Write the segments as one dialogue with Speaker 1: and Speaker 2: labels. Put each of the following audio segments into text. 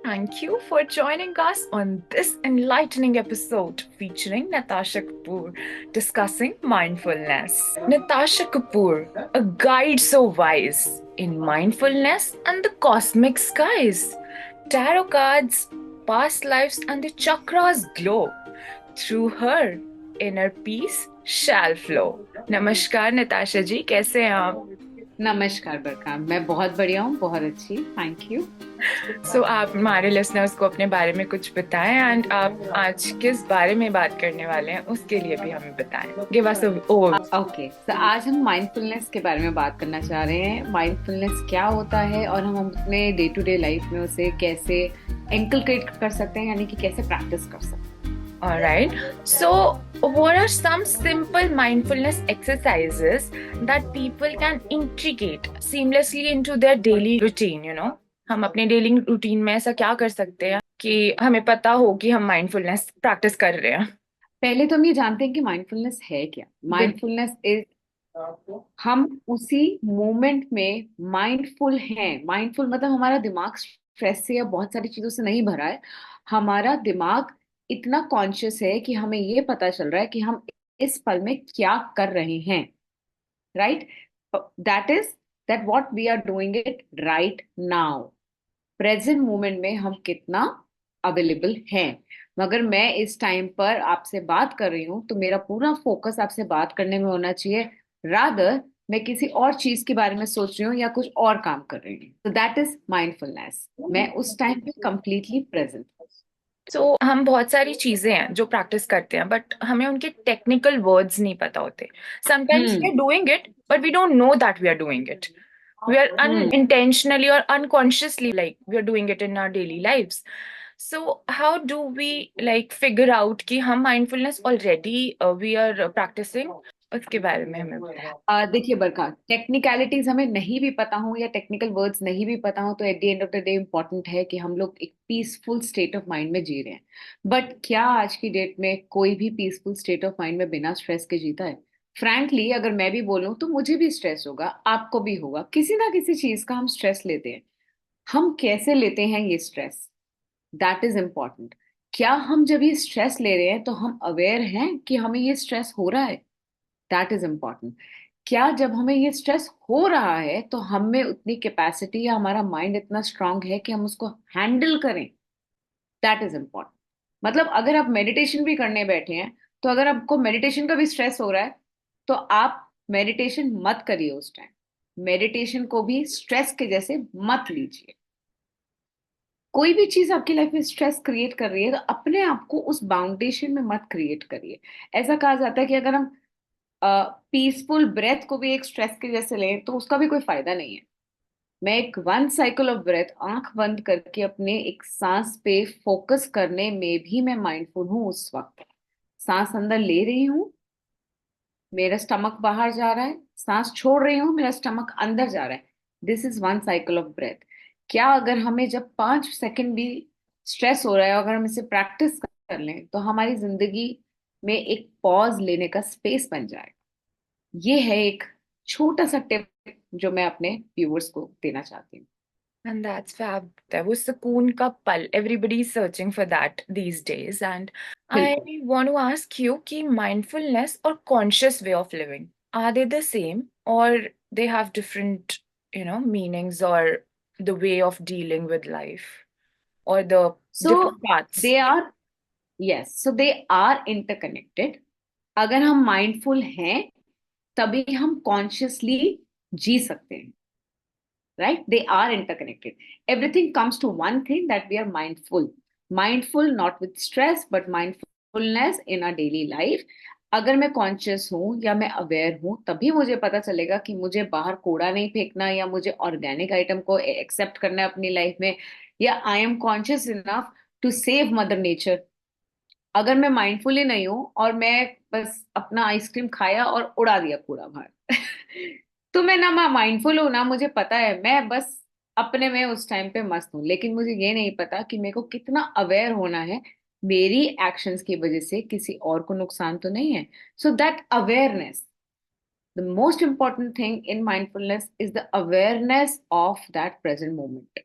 Speaker 1: Thank you for joining us on this enlightening episode featuring Natasha Kapoor discussing mindfulness. Natasha Kapoor, a guide so wise in mindfulness and the cosmic skies. Tarot cards, past lives, and the chakras glow. Through her, inner peace shall flow. नमस्कार नताशा जी, कैसे हैं आप?
Speaker 2: नमस्कार बरका, मैं बहुत बढ़िया हूँ, बहुत अच्छी, थैंक यू।
Speaker 1: आप हमारे लिसनर्स को अपने बारे में कुछ बताएं एंड आप आज किस बारे में बात करने वाले हैं उसके लिए भी हमें बताएं। Give us over.
Speaker 2: ओके, तो आज हम माइंडफुलनेस के बारे में बात करना चाह रहे हैं। माइंडफुलनेस क्या होता है और हम अपने डे टू डे लाइफ में उसे कैसे इंकलकेट कर सकते हैं, यानी कि कैसे प्रैक्टिस कर सकते हैं।
Speaker 1: Alright, so what are some simple mindfulness exercises that people can integrate seamlessly into their daily routine, हम अपने डेली रूटीन में ऐसा क्या कर सकते हैं कि हमें पता हो कि हम माइंडफुलनेस प्रैक्टिस कर रहे हैं।
Speaker 2: पहले तो हम ये जानते हैं कि माइंडफुलनेस है क्या।
Speaker 1: बिल्कुल।
Speaker 2: माइंडफुलनेस इज हम उसी मोमेंट में माइंडफुल हैं। माइंडफुल मतलब हमारा दिमाग स्ट्रेस से या बहुत सारी चीजों से नहीं भरा है। हमारा दिमाग इतना कॉन्शियस है कि हमें ये पता चल रहा है कि हम इस पल में क्या कर रहे हैं। Right, that is that what we are doing it right now. Present moment में हम कितना अवेलेबल हैं। मगर मैं इस टाइम पर आपसे बात कर रही हूँ तो मेरा पूरा फोकस आपसे बात करने में होना चाहिए। रादर मैं किसी और चीज के बारे में सोच रही हूँ या कुछ और काम कर रही हूँ, तो दैट इज माइंडफुलनेस। मैं उस टाइम पे कंप्लीटली प्रेजेंट।
Speaker 1: हम बहुत सारी चीजें हैं जो प्रैक्टिस करते हैं बट हमें उनके टेक्निकल वर्ड्स नहीं पता होते। Sometimes we
Speaker 2: hmm.
Speaker 1: Are doing it but we don't know that we are doing it. We are
Speaker 2: hmm.
Speaker 1: unintentionally or unconsciously like we are doing it in our daily lives. So how do we like figure out कि हम mindfulness already we are practicing? उसके बारे में हमें बताएं।
Speaker 2: देखिए बरका, technicalities हमें नहीं भी पता हो या टेक्निकल वर्ड्स नहीं भी पता हो, तो at the end of the day important है कि हम लोग एक पीसफुल स्टेट ऑफ माइंड में जी रहे हैं। बट क्या आज की डेट में कोई भी पीसफुल स्टेट ऑफ माइंड में बिना स्ट्रेस के जीता है? फ्रैंकली अगर मैं भी बोलूं तो मुझे भी स्ट्रेस होगा, आपको भी होगा, किसी ना किसी चीज का हम स्ट्रेस लेते हैं। हम कैसे लेते हैं ये स्ट्रेस, दैट इज इम्पोर्टेंट। क्या हम जब ये स्ट्रेस ले रहे हैं तो हम अवेयर हैं कि हमें ये स्ट्रेस हो रहा है? That is important. क्या जब हमें ये स्ट्रेस हो रहा है तो हम में उतनी कैपेसिटी या हमारा माइंड इतना स्ट्रांग है कि हम उसको हैंडल करें? That is important. मतलब अगर आप मेडिटेशन भी करने बैठे हैं, तो अगर आपको मेडिटेशन का भी स्ट्रेस हो रहा है तो आप मेडिटेशन मत करिए उस टाइम। मेडिटेशन को भी स्ट्रेस के जैसे मत लीजिए। कोई भी चीज आपकी लाइफ में स्ट्रेस क्रिएट कर रही है तो अपने आप को उस बाउंडेशन में मत क्रिएट करिए। ऐसा कहा जाता है कि अगर हम पीसफुल ब्रेथ को भी एक स्ट्रेस के जैसे लें तो उसका भी कोई फायदा नहीं है। मैं एक वन साइकिल ऑफ ब्रेथ आंख बंद करके अपने एक सांस पे फोकस करने में भी मैं माइंडफुल हूँ। उस वक्त सांस अंदर ले रही हूँ, मेरा स्टमक बाहर जा रहा है, सांस छोड़ रही हूँ, मेरा स्टमक अंदर जा रहा है। This is one cycle of breath. क्या अगर हमें जब 5 सेकंड भी स्ट्रेस हो रहा है, अगर हम इसे प्रैक्टिस कर लें तो हमारी जिंदगी में एक पॉज लेने का स्पेस बन जाए। ये है एक छोटा सा टिप जो मैं अपने व्यूअर्स को देना चाहती हूँ।
Speaker 1: And that's fab. That was सुकून का पल. Everybody's searching for that these days. And I
Speaker 2: बिल्कुल।
Speaker 1: want to ask you कि mindfulness or conscious way of living, are they the same or they have different, meanings or the way of dealing with life or the
Speaker 2: so
Speaker 1: different paths?
Speaker 2: They are, yes, so they are interconnected. अगर हम mindful हैं तभी हम consciously जी सकते हैं। Right, they are interconnected. Everything comes to one thing, that we are mindful. Mindful not with stress but mindfulness in a daily life. अगर मैं कॉन्शियस हूं या मैं अवेयर हूं तभी मुझे पता चलेगा कि मुझे बाहर कूड़ा नहीं फेंकना या मुझे ऑर्गेनिक आइटम को एक्सेप्ट करना है अपनी लाइफ में, या I am conscious enough to save mother nature. अगर मैं माइंडफुल ही नहीं हूं और मैं बस अपना आइसक्रीम खाया और उड़ा दिया कूड़ा बाहर तो मैं ना माइंडफुल हूं ना मुझे पता है, मैं बस अपने में उस टाइम पे मस्त हूं। लेकिन मुझे ये नहीं पता कि मेरे को कितना अवेयर होना है, मेरी एक्शंस की वजह से किसी और को नुकसान तो नहीं है। So that awareness, the most important thing in mindfulness is the awareness of that present moment.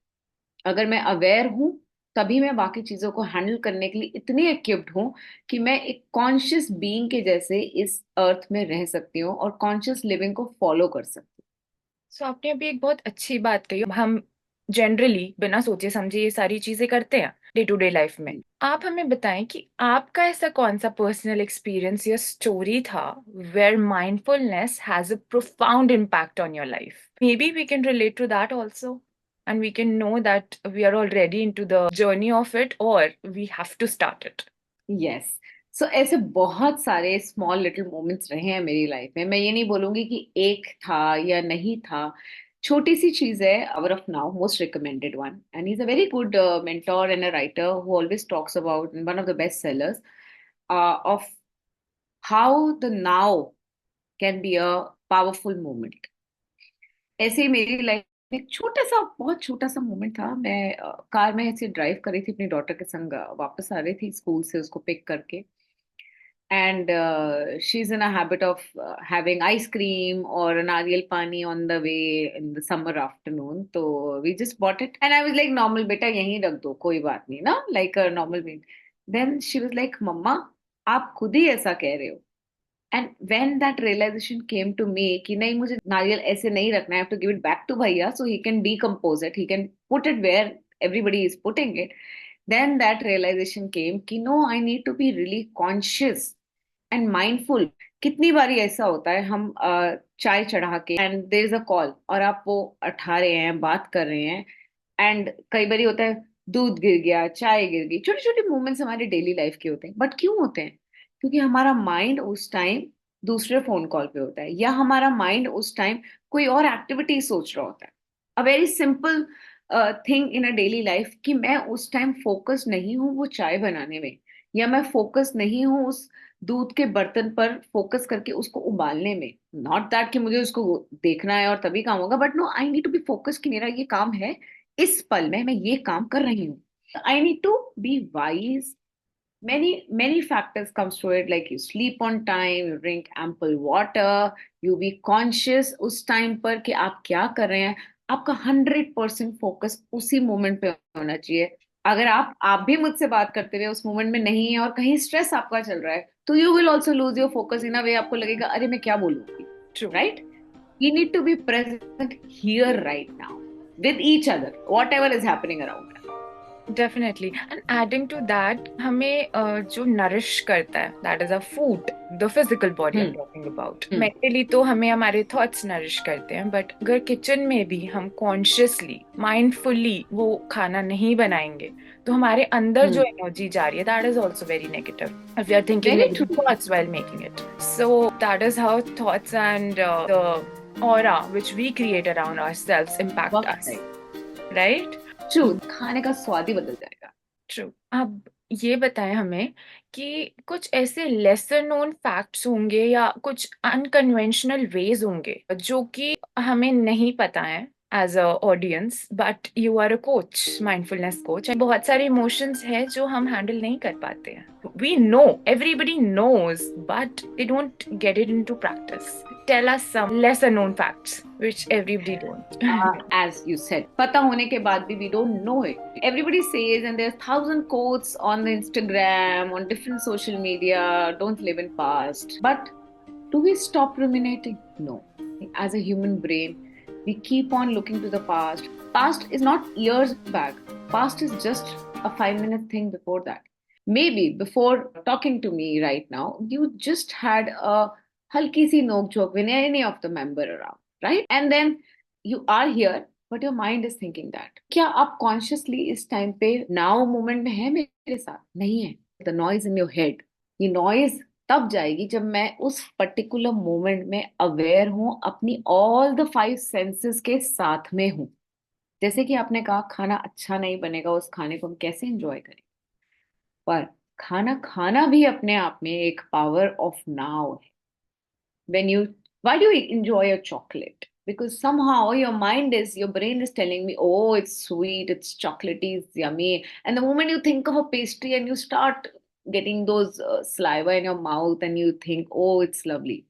Speaker 2: अगर मैं अवेयर हूं तभी मैं बाकी चीजों को हैंडल करने के लिए इतनी इक्विप्ड हूँ कि मैं एक कॉन्शियस बीइंग के जैसे इस अर्थ में रह सकती हूँ और कॉन्शियस लिविंग को फॉलो कर सकती
Speaker 1: सो आपने अभी एक बहुत अच्छी बात कही। हम जनरली बिना सोचे समझे ये सारी चीजें करते हैं डे टू डे लाइफ में।
Speaker 2: हूँ।
Speaker 1: आप हमें बताएं कि आपका ऐसा कौन सा पर्सनल एक्सपीरियंस या स्टोरी था where mindfulness has a profound impact on your life. Maybe we can relate to that also and we can know that we are already into the journey of it or we have to start it.
Speaker 2: Yes. So ऐसे बहुत सारे small little moments रहे हैं मेरी life में। मैं ये नहीं बोलूंगी कि एक था या नहीं था। छोटी सी चीज है, hour of now most recommended one, and he is a very good mentor and a writer who always talks about one of the best sellers of how the now can be a powerful moment. ऐसे ही मेरी life में एक छोटा सा, बहुत छोटा सा moment था। मैं कार में ऐसे ड्राइव कर रही थी अपनी डॉटर के संग, वापस आ रही थी स्कूल से उसको पिक करके, and she's in a habit of having ice cream or a nariyal pani on the way in the summer afternoon. So we just bought it, and I was like, normal beta yahi rakh do, koi baat nahi na, like a normal meal. Then she was like, mama, आप खुद ही ऐसा कह रहे हो। And when that realisation came to me कि नहीं, मुझे नारियल ऐसे नहीं रखना है, I have to give it back to भैया so he can decompose it, he can put it where everybody is putting it. Then that realization came कि no, I need to be really conscious and mindful. कितनी बारी ऐसा होता है हम चाय चढ़ा के and there is a call और आप वो उठा रहे हैं, बात कर रहे हैं, एंड कई बारी होता है दूध गिर गया, चाय गिर गई। छोटे छोटे मोमेंट्स हमारे डेली लाइफ के होते हैं, बट क्यों होते हैं? क्योंकि हमारा माइंड उस टाइम दूसरे फोन कॉल पे होता है, या हमारा माइंड उस टाइम कोई और एक्टिविटी सोच रहा होता है। A very simple thing in a daily life कि मैं उस टाइम फोकस नहीं हूँ वो चाय बनाने में, या मैं फोकस नहीं हूँ उस दूध के बर्तन पर फोकस करके उसको उबालने में। नॉट दैट कि मुझे उसको देखना है और तभी काम होगा, but no, I need to be focus कि मेरा ये काम है, इस पल में मैं ये काम कर रही हूँ। I need to be wise. Many factors comes to it, like you sleep on time, you drink ample water, you be conscious उस टाइम पर कि आप क्या कर रहे हैं। आपका 100% फोकस उसी मोमेंट पे होना चाहिए। अगर आप भी मुझसे बात करते हुए उस मोमेंट में नहीं है और कहीं स्ट्रेस आपका चल रहा है, तो you will also lose your focus in a way. आपको लगेगा अरे मैं क्या बोलूंगी,
Speaker 1: True.
Speaker 2: Right? You need to be present here right now with each other, whatever is happening around us.
Speaker 1: Definitely and adding to that हमें जो nourish करता है that is a food, the physical body I am
Speaker 2: hmm.
Speaker 1: Talking about.
Speaker 2: Hmm.
Speaker 1: Mentally तो हमें हमारे thoughts nourish करते हैं, but अगर किचन में भी हम कॉन्शियसली माइंडफुली वो खाना नहीं बनाएंगे तो हमारे अंदर जो
Speaker 2: हम्म।
Speaker 1: एनर्जी जा रही है that is also very negative if you are thinking
Speaker 2: Very
Speaker 1: negative
Speaker 2: true.
Speaker 1: Thoughts while making it. So that is how thoughts and the aura which we create around ourselves impact
Speaker 2: वक्त
Speaker 1: us,
Speaker 2: है।
Speaker 1: right?
Speaker 2: True, खाने का स्वाद ही बदल जाएगा।
Speaker 1: True. अब ये बताएं हमें कि कुछ ऐसे लेसर नोन फैक्ट्स होंगे या कुछ अनकन्वेंशनल वेज होंगे जो कि हमें नहीं पता है as a audience, but you are a coach, mindfulness coach. बहुत सारे इमोशंस हैं जो हम हैंडल नहीं कर पाते हैं। We know, everybody knows, but they don't get it into practice. Tell us some lesser known facts which everybody don't.
Speaker 2: As you said, पता होने के बाद भी we don't know it. Everybody says, and there's thousand quotes on the Instagram, on different social media, don't live in past. But do we stop ruminating? No. As a human brain, we keep on looking to the past. Past is not years back. Past is just a 5 minute thing before that. Maybe before talking to me right now, you just had a halki si nok joke with any of the member around, right? And then you are here, but your mind is thinking that. क्या आप consciously इस time पे now moment में है मेरे साथ? नहीं है. The noise in your head. ये noise तब जाएगी जब मैं उस पर्टिकुलर मोमेंट में अवेयर हूं, अपनी ऑल द 5 सेंसेस के साथ में हूं। जैसे कि आपने कहा खाना अच्छा नहीं बनेगा, उस खाने को हम कैसे एंजॉय करें? पर खाना खाना भी अपने आप में एक पावर ऑफ नाउ है। when you why do you enjoy a chocolate? Because somehow your brain is telling me, oh, it's sweet, it's chocolatey, it's yummy. And the moment you think of a pastry and you start getting those saliva in your mouth and you think, oh, it's lovely,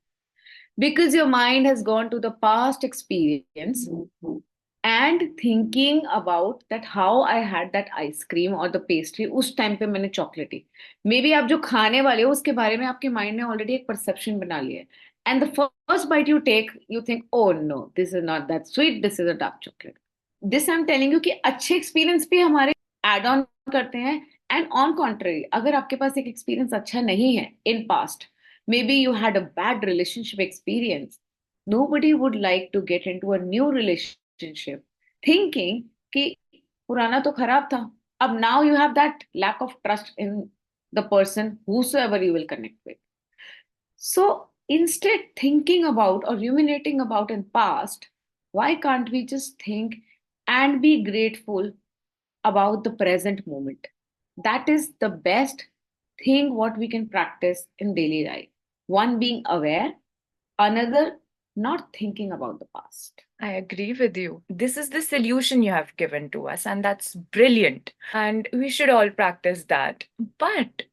Speaker 2: because your mind has gone to the past experience and thinking about that how I had that ice cream or the pastry, उस time पे मैंने चॉकलेटी, may be आप जो खाने वाले हो उसके बारे में आपके माइंड ने ऑलरेडी एक परसेप्शन बना लिया है, and the first bite you take you think oh no this is not that sweet, this is a dark chocolate. This I am telling you कि अच्छे एक्सपीरियंस भी हमारे एड ऑन करते हैं. एंड ऑन कॉन्ट्ररी, अगर आपके पास एक experience अच्छा नहीं है in past, may be you had a bad relationship experience, nobody would like to get into a new relationship thinking कि पुराना तो खराब था. अब now you have that lack of trust in the person whosoever you will connect with. So instead thinking about or ruminating about in past, why can't we just think and be grateful about the present moment? That is the best thing what we can practice in daily life. One, being aware, another, not thinking about the past.
Speaker 1: I agree with you. This is the solution you have given to us, and that's brilliant. And we should all practice that. But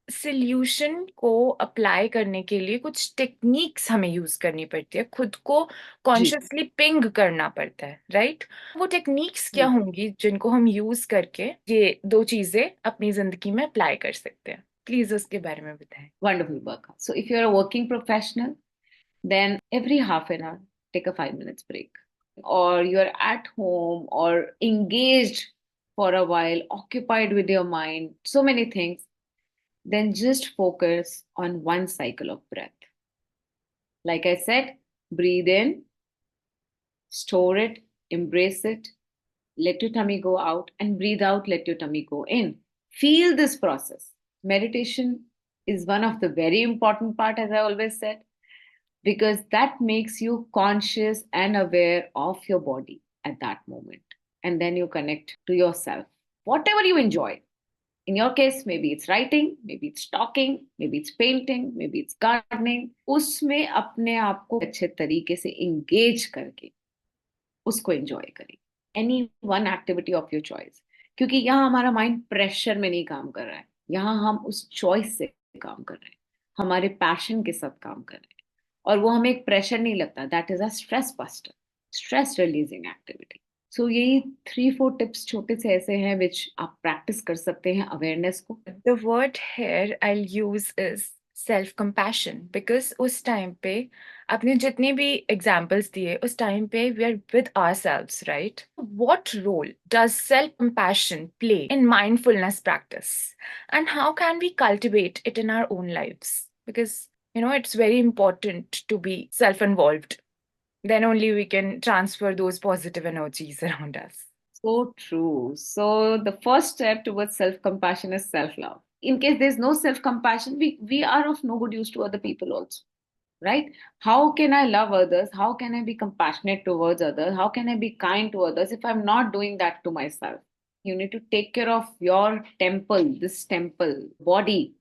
Speaker 1: solution को apply करने के लिए कुछ techniques हमें use करनी पड़ती है, खुद को
Speaker 2: जी.
Speaker 1: कॉन्शियसली पिंग करना पड़ता है, राइट? वो टेक्निक्स क्या होंगी जिनको हम यूज करके ये दो चीजें अपनी जिंदगी में अप्लाई कर सकते हैं? प्लीज उसके बारे में बताएं.
Speaker 2: Wonderful, Burkha. So if you're a working professional, then every half an hour, take a 5 minutes break. Or you're at home or engaged for a while, occupied with your mind, so many things, then just focus on one cycle of breath. Like I said, breathe in, store it, embrace it, let your tummy go out, and breathe out, let your tummy go in. Feel this process. Meditation is one of the very important part, as I always said, because that makes you conscious and aware of your body at that moment. And then you connect to yourself, whatever you enjoy. In your case, maybe it's writing, maybe it's talking, maybe it's painting, maybe it's gardening. उसमें अपने आप को अच्छे तरीके से engage करके उसको enjoy करें. Any one activity of your choice. क्योंकि यहाँ हमारा mind pressure में नहीं काम कर रहा है. यहाँ हम उस choice से काम कर रहे हैं. हमारे passion के साथ काम कर रहे हैं. और वो हमें एक प्रेशर नहीं लगता. That is a stress buster, stress releasing activity. So यही 3-4 टिप्स छोटे से ऐसे हैं विच आप प्रैक्टिस कर सकते हैं अवेयरनेस को.
Speaker 1: The word here I'll use is self compassion, because उस टाइम पे आपने जितने भी एग्जाम्पल्स दिए उस टाइम पे we are with ourselves, right? What role does self compassion play in mindfulness practice, and how can we cultivate it in our own lives? Because it's very important to be self involved, then only we can transfer those positive energies around us.
Speaker 2: So true. So the first step towards self-compassion is self-love. In case there's no self-compassion, we are of no good use to other people also. Right? How can I love others? How can I be compassionate towards others? How can I be kind to others if I'm not doing that to myself? You need to take care of your temple, this temple, body.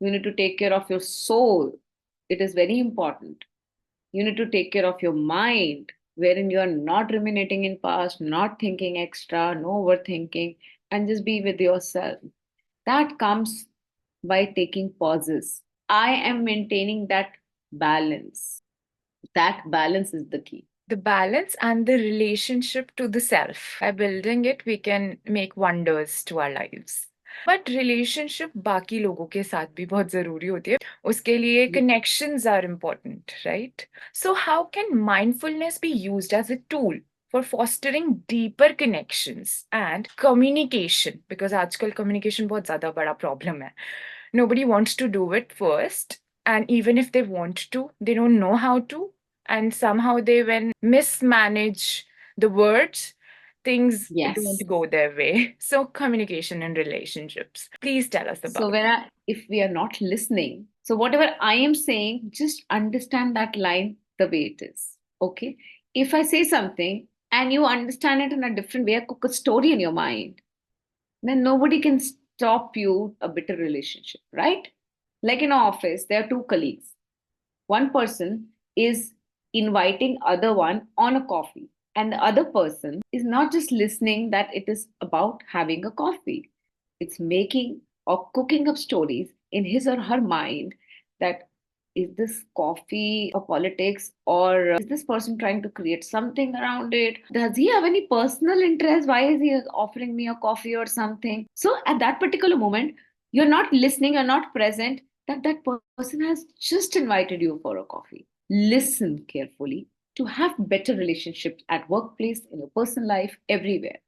Speaker 2: You need to take care of your soul. It is very important. You need to take care of your mind, wherein you are not ruminating in past, not thinking extra, no overthinking, and just be with yourself. That comes by taking pauses. I am maintaining that balance. That balance is the key.
Speaker 1: The balance and the relationship to the self. By building it, we can make wonders to our lives. But relationship बाकी लोगों के साथ भी बहुत जरूरी होती है. उसके लिए connections are important, right? So how can mindfulness be used as a tool for fostering deeper connections and communication? Because आजकल communication बहुत ज़्यादा बड़ा problem है. Nobody wants to do it first, and even if they want to, they don't know how to, and somehow they when mismanage the words, things
Speaker 2: Yes.
Speaker 1: don't go their way. So communication and relationships. Please tell us about
Speaker 2: So if we are not listening, so whatever I am saying, just understand that line the way it is. Okay. If I say something and you understand it in a different way, cook a story in your mind, then nobody can stop you a bitter relationship, right? Like in an office, there are two colleagues. One person is inviting other one on a coffee, and the other person is not just listening that it is about having a coffee. It's making or cooking up stories in his or her mind that is this coffee a politics, or is this person trying to create something around it? Does he have any personal interest? Why is he offering me a coffee or something? So at that particular moment, you're not listening, you're not present, that person has just invited you for a coffee. Listen carefully to have better relationships at workplace, in your personal life, everywhere.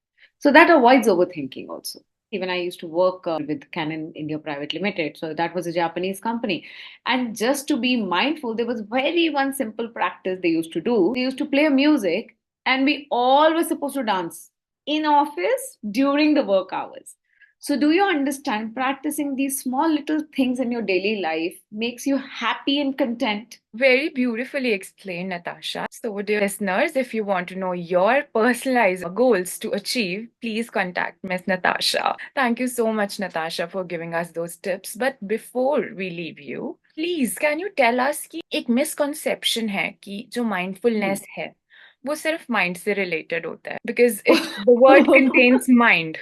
Speaker 2: So that avoids overthinking also. Even I used to work with Canon India Private Limited. So that was a Japanese company. And just to be mindful, there was very one simple practice they used to do. They used to play music and we all were supposed to dance in office during the work hours. So do you understand practicing these small little things in your daily life makes you happy and content?
Speaker 1: Very beautifully explained, Natasha. So, dear listeners, if you want to know your personalized goals to achieve, please contact Miss Natasha. Thank you so much, Natasha, for giving us those tips. But before we leave you, please, can you tell us कि एक misconception है कि जो mindfulness है, वो सिर्फ mind से related होता है because the word contains mind.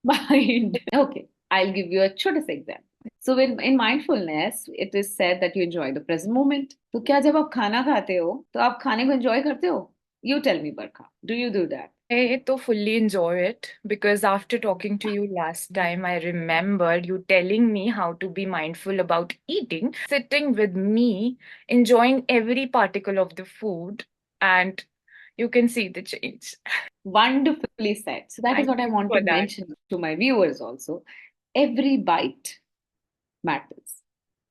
Speaker 2: Mind. Okay, I'll give you a छोटा सा example. So in mindfulness, it is said that you enjoy the present moment. तो क्या जब आप खाना खाते हो, तो आप खाने को enjoy करते हो? You tell me, Barkha. Do you do that?
Speaker 1: I to fully enjoy it because after talking to you last time, I remembered you telling me how to be mindful about eating, sitting with me, enjoying every particle of the food, and you can see the change.
Speaker 2: Wonderfully said. So that is
Speaker 1: Thank
Speaker 2: what I
Speaker 1: you
Speaker 2: want
Speaker 1: for
Speaker 2: to
Speaker 1: that.
Speaker 2: mention to my viewers also. Every bite matters.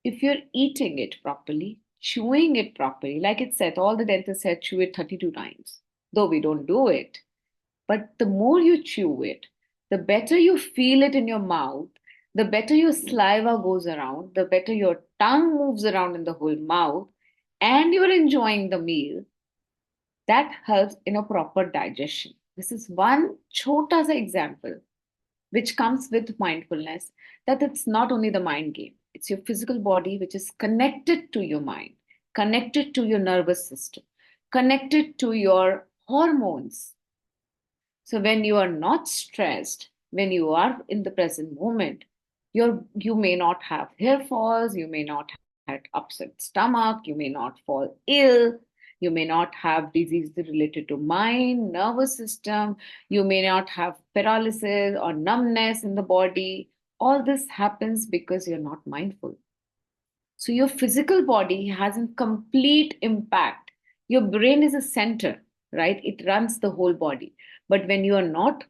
Speaker 2: If you're eating it properly, chewing it properly, like it said, all the dentists said chew it 32 times, though we don't do it. But the more you chew it, the better you feel it in your mouth, the better your saliva goes around, the better your tongue moves around in the whole mouth, and you're enjoying the meal. That helps in a proper digestion. This is one chota sa example which comes with mindfulness, that it's not only the mind game, it's your physical body which is connected to your mind, connected to your nervous system, connected to your hormones. So when you are not stressed, when you are in the present moment, you may not have hair falls, you may not have upset stomach, you may not fall ill, you may not have disease related to mind, nervous system, you may not have paralysis or numbness in the body. All this happens because you're not mindful. So your physical body has a complete impact. Your brain is a center, right? It runs the whole body. But when you are not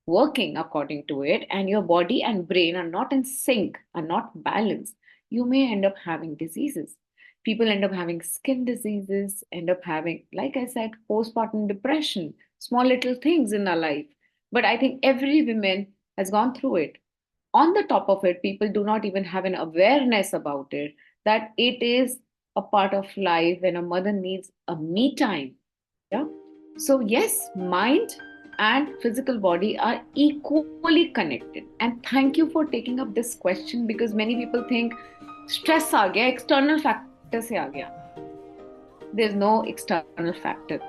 Speaker 2: working according to it and your body and brain are not in sync, are not balanced, you may end up having diseases. People end up having skin diseases, end up having, like I said, postpartum depression, small little things in our life. But I think every woman has gone through it. On the top of it, people do not even have an awareness about it, that it is a part of life when a mother needs a me time. Yeah. So, yes, mind and physical body are equally connected. And thank you for taking up this question because many people think stress aa gaya, external factor se aa gaya. There's no external factor.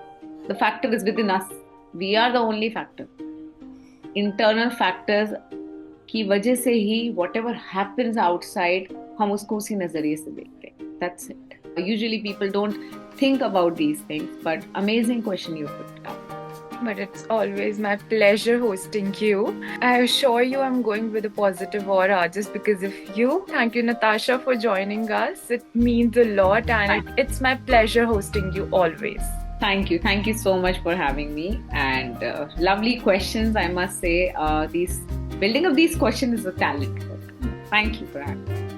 Speaker 2: The factor is within us. We are the only factor. Internal factors की वजह से ही whatever happens outside हम उसको उसी नजरिए से देखते हैं. That's it. Usually people don't think about these things, but amazing question you put up.
Speaker 1: But it's always my pleasure hosting you. I assure you I'm going with a positive aura just because of you. Thank you, Natasha, for joining us. It means a lot and it's my pleasure hosting you always.
Speaker 2: Thank you. Thank you so much for having me. And lovely questions, I must say. Building of these questions is a talent. Thank you for having me.